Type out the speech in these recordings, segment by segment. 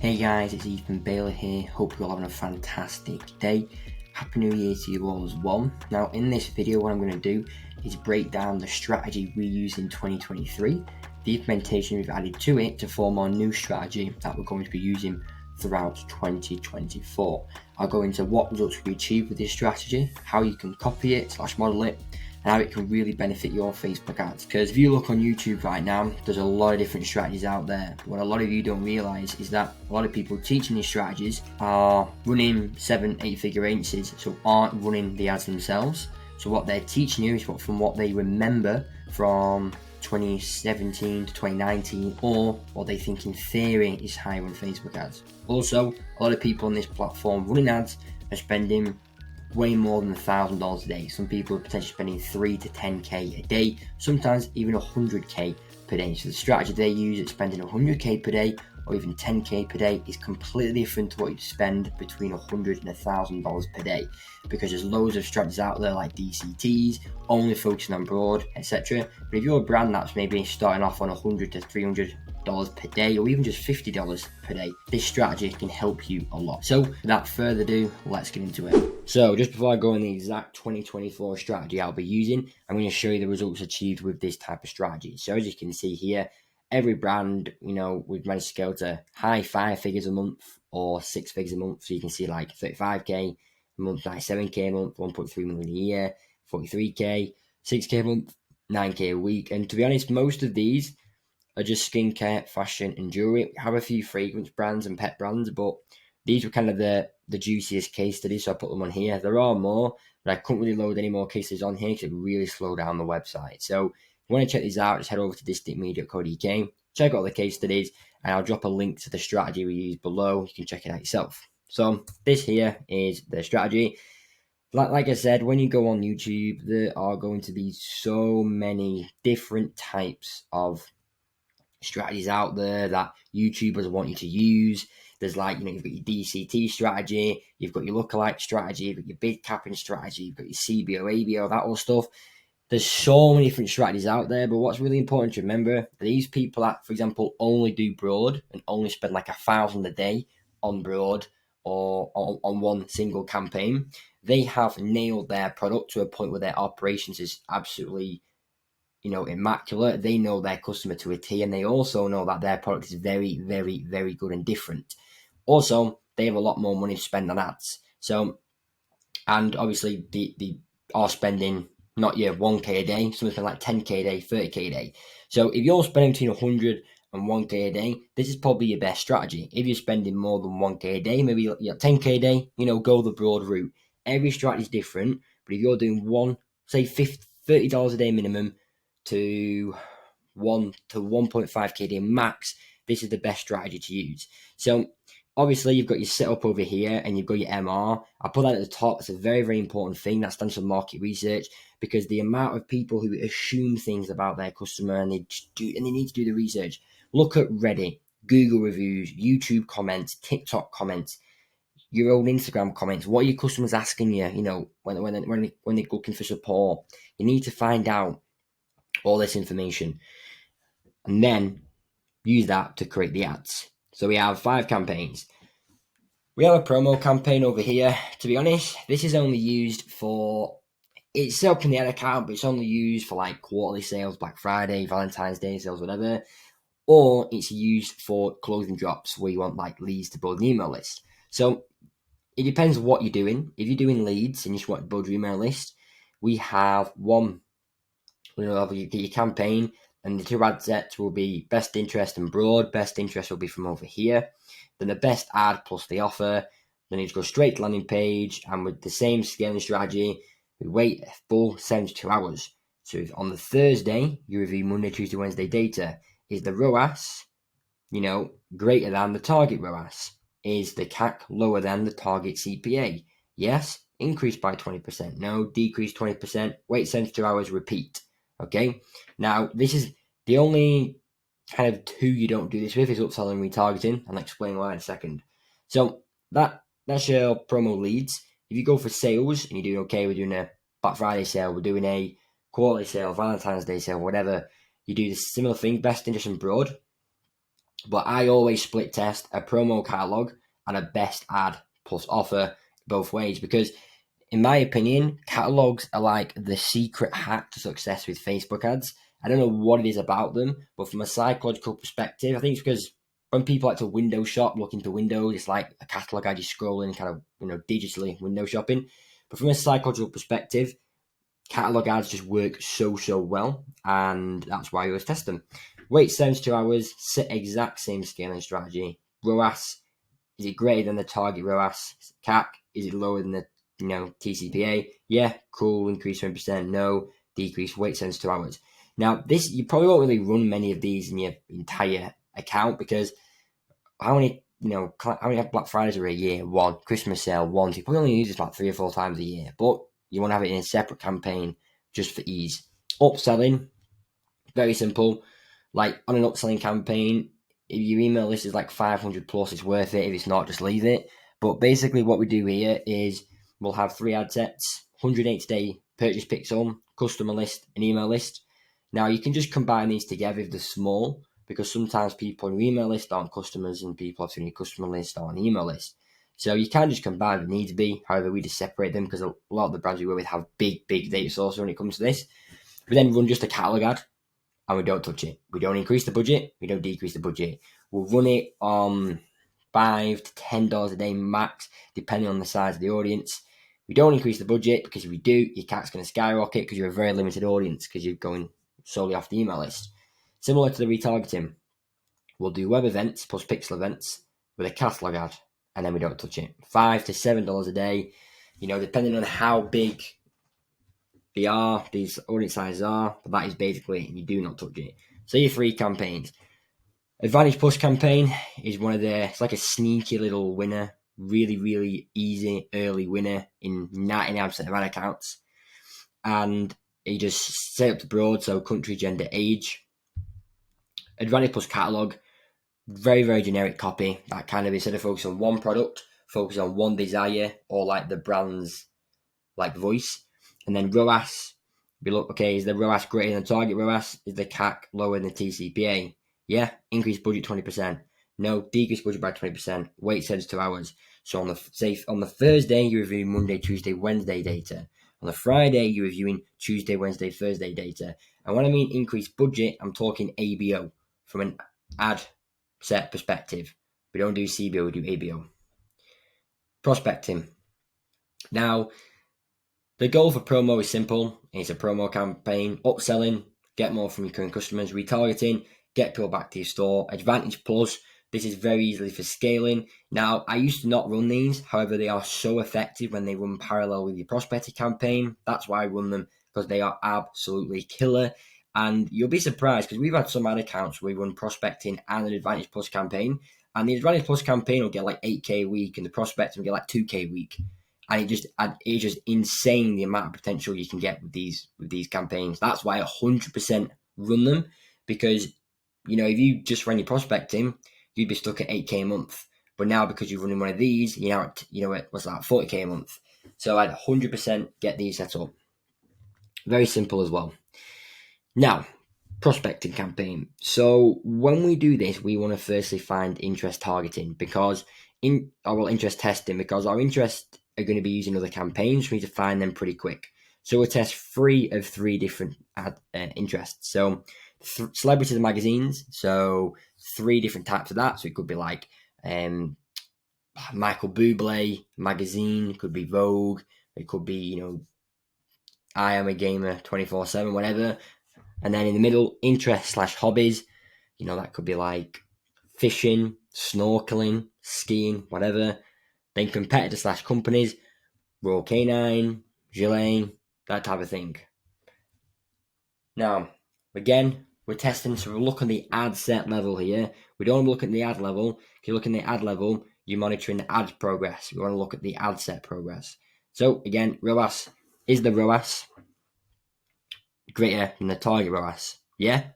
Hey guys, it's Ethan Baylor here. Hope you're all having a fantastic day. Happy New Year to you all as well. Now in this video what I'm going to do is break down the strategy we used in 2023, the implementation we've added to it to form our new strategy that we're going to be using throughout 2024. I'll go into what results we achieved with this strategy, how you can copy it / model it, and how it can really benefit your Facebook ads. Because if you look on YouTube right now, there's a lot of different strategies out there. What a lot of you don't realize is that a lot of people teaching these strategies are running 7-8 figure agencies, so aren't running the ads themselves. So what they're teaching you is from what they remember from 2017 to 2019, or what they think in theory is high run Facebook ads. Also, a lot of people on this platform running ads are spending way more than $1,000 a day. Some people are potentially spending 3 to 10k a day, sometimes even 100k per day. So the strategy they use at spending 100k per day or even 10k per day is completely different to what you spend between $100 and $1,000 per day, because there's loads of strategies out there like DCTs, only focusing on broad, etc. But if you're a brand that's maybe starting off on $100 to $300 per day, or even just $50 per day, this strategy can help you a lot. So without further ado, let's get into it. So just before I go in the exact 2024 strategy I'll be using, I'm going to show you the results achieved with this type of strategy. So as you can see here, every brand, we've managed to go to high 5 figures a month or 6 figures a month. So you can see like 35k a month, 97k a month, 1.3 million a year, 43k, 6k a month, 9k a week. And to be honest, most of these are just skincare, fashion, and jewelry. We have a few fragrance brands and pet brands, but these were kind of the juiciest case studies, so I put them on here. There are more, but I couldn't really load any more cases on here because it really slowed down the website. So if you want to check these out, just head over to distinctmedia.co.uk, check out the case studies, and I'll drop a link to the strategy we used below. You can check it out yourself. So this here is the strategy. Like I said, when you go on YouTube, there are going to be so many different types of strategies out there that YouTubers want you to use. There's you've got your DCT strategy, you've got your lookalike strategy, you've got your bid capping strategy, you've got your CBO, ABO, that all stuff. There's so many different strategies out there, but what's really important to remember, these people that, for example, only do broad and only spend like $1,000 a day on broad or on one single campaign, they have nailed their product to a point where their operations is absolutely immaculate. They know their customer to a T, and they also know that their product is very, very, very good and different. Also, they have a lot more money to spend on ads. So, and obviously they are spending not your 1k a day, something like 10k a day, 30k a day. So if you're spending between 100 and 1k a day, this is probably your best strategy. If you're spending more than 1k a day, maybe 10k a day, go the broad route. Every strategy is different, but if you're doing say $30 a day minimum to 1 to 1.5k a day max, this is the best strategy to use. So obviously you've got your setup over here and you've got your MR. I put that at the top. It's a very, very important thing. That stands for market research, because the amount of people who assume things about their customer and they need to do the research. Look at Reddit, Google reviews, YouTube comments, TikTok comments, your own Instagram comments. What are your customers asking you? When they're looking for support, you need to find out all this information and then use that to create the ads. So we have 5 campaigns. We have a promo campaign over here. To be honest, this is only used for, it's set up in the ad account, but it's only used for like quarterly sales, Black Friday, Valentine's Day sales, whatever. Or it's used for clothing drops where you want like leads to build an email list. So it depends what you're doing. If you're doing leads and you just want to build your email list, we have your campaign, and the 2 ad sets will be best interest and broad. Best interest will be from over here. Then the best ad plus the offer. Then you just go straight to landing page, and with the same scaling strategy, we wait a full 72 hours. So if on the Thursday, you review Monday, Tuesday, Wednesday data. Is the ROAS, greater than the target ROAS? Is the CAC lower than the target CPA? Yes, increase by 20%. No, decrease 20%. Wait 72 hours, repeat. Okay, now this is the only kind of 2 you don't do this with is upselling and retargeting, and I'll explain why in a second. So that's your promo leads. If you go for sales and you're doing okay, we're doing a Black Friday sale, we're doing a quarterly sale, Valentine's Day sale, whatever, you do the similar thing, best interest and broad. But I always split test a promo catalog and a best ad plus offer both ways, because in my opinion, catalogs are like the secret hack to success with Facebook ads. I don't know what it is about them, but from a psychological perspective, I think it's because when people like to window shop, look into windows, it's like a catalog ad, you scrolling, kind of, digitally window shopping. But from a psychological perspective, catalog ads just work so well, and that's why I always test them. Wait 72 hours, exact same scaling strategy. ROAS, is it greater than the target ROAS? CAC, is it lower than the TCPA? Yeah, cool, increase 20%, no, decrease, wait 72 hours. Now, this, you probably won't really run many of these in your entire account, because how many Black Fridays are a year? One. Christmas sale, one. So you probably only use this like 3 or 4 times a year, but you want to have it in a separate campaign just for ease. Upselling, very simple. Like on an upselling campaign, if your email list is like 500 plus, it's worth it. If it's not, just leave it. But basically what we do here is we'll have 3 ad sets, 180-day purchase pixel, customer list, and email list. Now you can just combine these together if they're small, because sometimes people on your email list aren't customers and people on your customer list are on the email list. So you can just combine if it needs to be. However, we just separate them because a lot of the brands we work with have big data sources when it comes to this. We then run just a catalog ad and we don't touch it. We don't increase the budget. We don't decrease the budget. We'll run it on $5 to $10 a day max, depending on the size of the audience. We don't increase the budget, because if we do, your CAC's going to skyrocket because you're a very limited audience, because you're going solely off the email list. Similar to the retargeting, we'll do web events plus pixel events with a catalog ad, and then we don't touch it. $5 to $7 a day, depending on how big these audience sizes are, but that is basically it. You do not touch it. So your 3 campaigns. Advantage Plus campaign is it's like a sneaky little winner, really easy early winner in 99% of ad accounts. And you just set up the broad, so country, gender, age. Advantage Plus catalog, very generic copy. That kind of, instead of focus on one product, focus on one desire or like the brand's like voice. And then ROAS, we look, okay, is the ROAS greater than target ROAS? Is the CAC lower than the TCPA? Yeah, increase budget 20%. No, decrease budget by 20%. Wait 72 hours. So on the Thursday, you're reviewing Monday, Tuesday, Wednesday data. On the Friday, you're reviewing Tuesday, Wednesday, Thursday data. And when I mean increased budget, I'm talking ABO from an ad set perspective. We don't do CBO, we do ABO. Prospecting. Now, the goal for promo is simple. It's a promo campaign. Upselling, get more from your current customers. Retargeting, get people back to your store. Advantage Plus, this is very easily for scaling. Now, I used to not run these. However, they are so effective when they run parallel with your prospecting campaign. That's why I run them, because they are absolutely killer. And you'll be surprised, because we've had some ad accounts where we run prospecting and an Advantage Plus campaign. And the Advantage Plus campaign will get like 8K a week, and the prospecting will get like 2K a week. And it's just insane the amount of potential you can get with these campaigns. That's why I 100% run them, because if you just ran your prospecting, you'd be stuck at 8K a month. But now, because you're running one of these, what's that, 40K a month. So I'd 100% get these set up. Very simple as well. Now, prospecting campaign. So when we do this, we want to firstly find interest targeting, interest testing, because our interest are going to be using other campaigns. We need to find them pretty quick. So we'll test 3 of 3 different interests. So celebrities and magazines. So 3 different types of that. So it could be like Michael Bublé magazine. It could be Vogue. It could be, I Am a Gamer 24/7, whatever. And then in the middle, interest/hobbies. That could be like fishing, snorkeling, skiing, whatever. Then competitor/companies, Royal Canine, Gillette, that type of thing. Now, again, we're testing, so we're looking at the ad set level here. We don't want to look at the ad level. If you look at the ad level, you're monitoring the ad progress. We want to look at the ad set progress. So again, ROAS, is the ROAS greater than the target ROAS? Yeah,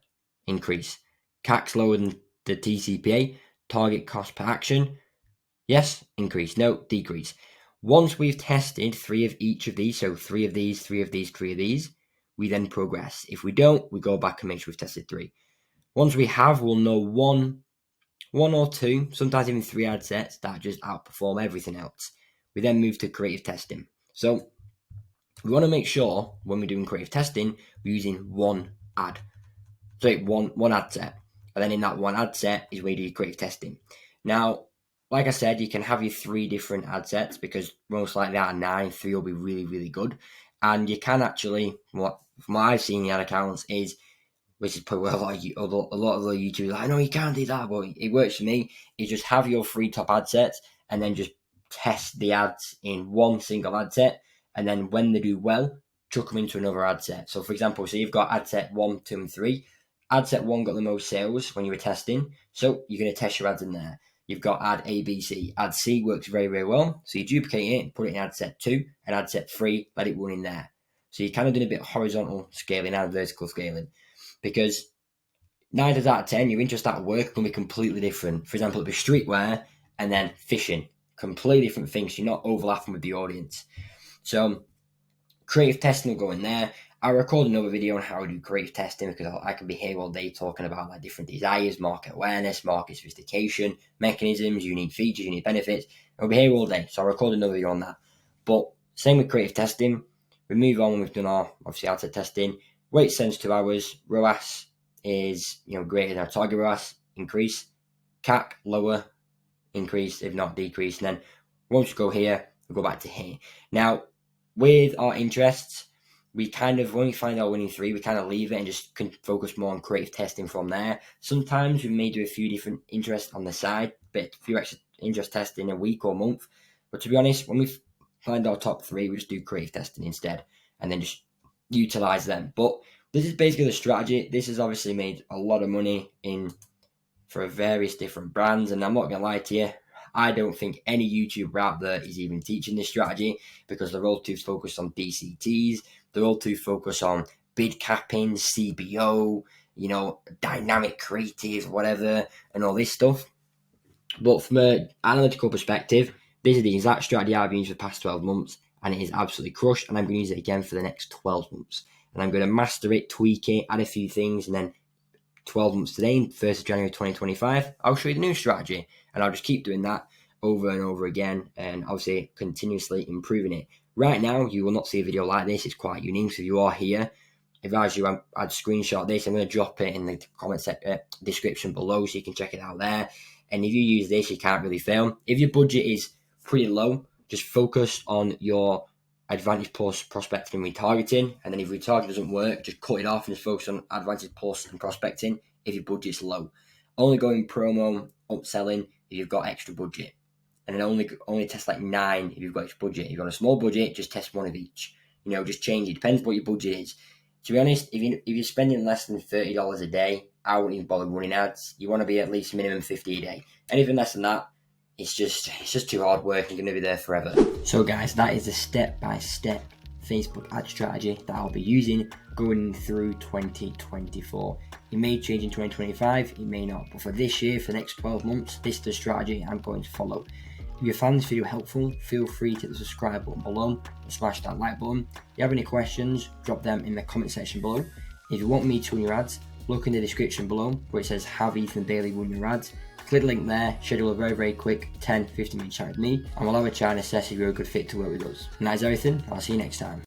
increase. CAC's lower than the TCPA, target cost per action. Yes, increase. No, decrease. Once we've tested 3 of each of these, so 3 of these, 3 of these, 3 of these, we then progress. If we don't, we go back and make sure we've tested 3. Once we have, we'll know 1 1 or 2, sometimes even 3 ad sets that just outperform everything else. We then move to creative testing. So we want to make sure when we're doing creative testing, we're using one ad set. And then in that one ad set is where you do your creative testing. Now, like I said, you can have your 3 different ad sets because most likely out of 9, 3 will be really, really good. And you can actually, from what I've seen in the ad accounts is, which is probably a lot of the YouTubers like, no, you can't do that, but it works for me, is just have your 3 top ad sets and then just test the ads in one single ad set. And then when they do well, chuck them into another ad set. So for example, so you've got ad set 1, 2, and 3. Ad set 1 got the most sales when you were testing, so you're going to test your ads in there. You've got ad A, B, C. Ad C works very, very well. So you duplicate it, put it in ad set 2, and ad set 3, let it run in there. So you're kind of doing a bit of horizontal scaling and vertical scaling. Because 9 times out of 10, your interest at work can be completely different. For example, it'll be streetwear and then fishing. Completely different things. You're not overlapping with the audience. So creative testing will go in there. I'll record another video on how to do creative testing because I can be here all day talking about like different desires, market awareness, market sophistication, mechanisms, unique features, unique benefits. I'll be here all day, so I'll record another video on that. But same with creative testing. We move on when we've done our, obviously, ad set testing. Wait sends 2 hours. ROAS is, greater than our target ROAS, increase. CAC, lower, increase, if not decrease. And then once we go here, we'll go back to here. Now, with our interests, we kind of, when we find our winning 3, we kind of leave it and just can focus more on creative testing from there. Sometimes we may do a few different interests on the side, but a few extra interest testing a week or month. But to be honest, when we find our top 3, we just do creative testing instead and then just utilize them. But this is basically the strategy. This has obviously made a lot of money for various different brands, and I'm not going to lie to you, I don't think any YouTuber out there is even teaching this strategy because they're all too focused on DCTs. They're all too focused on bid capping, CBO, dynamic creative, whatever, and all this stuff. But from an analytical perspective, this is the exact strategy I've used for the past 12 months, and it is absolutely crushed, and I'm going to use it again for the next 12 months. And I'm going to master it, tweak it, add a few things, and then 12 months today, 1st of January 2025, I'll show you the new strategy. And I'll just keep doing that over and over again and obviously continuously improving it. Right now, you will not see a video like this. It's quite unique. So if you are here, if I was you, I'd screenshot this. I'm going to drop it in the comment description below so you can check it out there. And if you use this, you can't really fail. If your budget is pretty low, just focus on your Advantage Plus prospecting and retargeting, and then if retargeting doesn't work, just cut it off and just focus on Advantage Plus and prospecting if your budget's low. Only going promo, upselling if you've got extra budget, and then only test like 9 if you've got extra budget. If you've got a small budget, just test 1 of each. Just change it. Depends what your budget is. To be honest, if you're spending less than $30 a day, I wouldn't even bother running ads. You want to be at least minimum 50 a day. Anything less than that, it's just too hard work. You're going to be there forever. So guys, that is a step-by-step Facebook ad strategy that I'll be using going through 2024. It may change in 2025, it may not. But for this year, for the next 12 months, this is the strategy I'm going to follow. If you found this video helpful, feel free to hit the subscribe button below and smash that like button. If you have any questions, drop them in the comment section below. If you want me to run your ads, look in the description below where it says Have Ethan Bailey Run Your Ads. Click the link there, schedule a very, very quick 10-15 minute chat with me, and we'll have a chat and assess if you're a good fit to work with us. And that is everything. I'll see you next time.